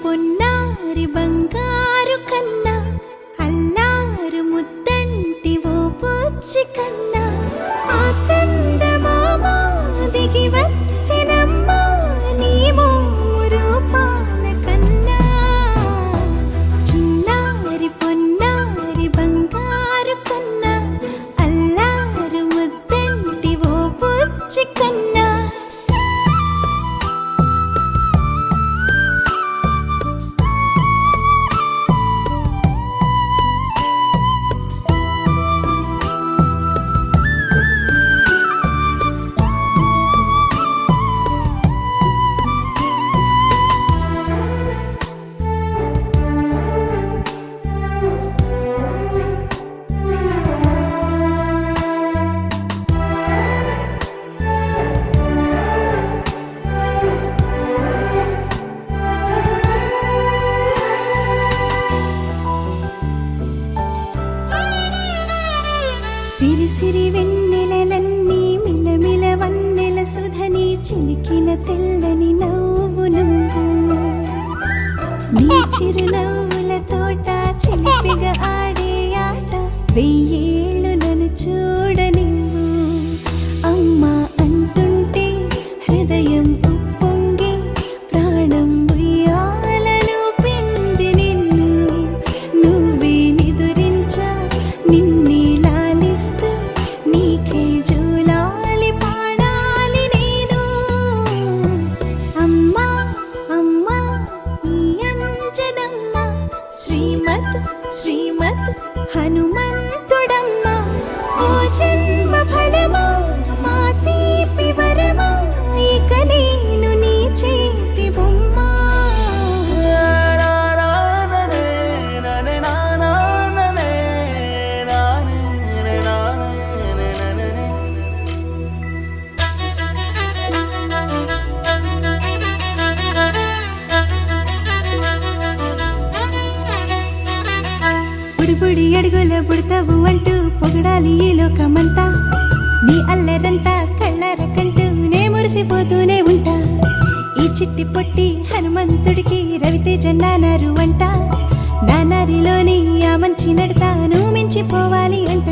పొన్నారి బంగారు కన్నా అల్లారు ముద్దంటి ఓ పూచి కన్నా ఆ చందమామ దిగి వచ్చినమ్మ నీ రూపాల కన్నా చిన్నారి పొన్నారి బంగారు కన్నా అల్లారు ముద్దంటి ఓ పూచి కన్నా సిరి సిరి వెన్నెలలన్నీ మిలమిల వన్నెల సుధని చిలికిన తెల్లని నవ్వు నువ్వు నీ చిరునవ్వుల తోట చిలిపిగా ఆడే ఆట వెయ్యేళ్ళు నన్ను చూడనివ్వు అమ్మా అంటుంటే హృదయం ఉప్పొంగి ప్రాణం ఉయ్యాలలో పిండి నిన్ను నువ్వే నిదురించా నిన్నే నీకే జూలాలి పాడాలి నేను అమ్మా అమ్మా ఈ అంజనమ్మ శ్రీమత్ శ్రీమత్ హనుమంతుడమ్మ ఓ జన్మ ఫలమా మా తీపి వరమా ఇక నేను నీ చేతి బొమ్మ బుడి అడుగుల బుడతావు అంటూ పొగడాలి ఈ లోకమంతా నీ అల్లరంతా కళ్ళరకంటూ నే మురిసిపోతూనే ఉంటా ఈ చిట్టి పొట్టి హనుమంతుడికి రవితేజ నానారు అంట నానారిలోని ఆ మంచి నడతా నువ్వు మించిపోవాలి అంట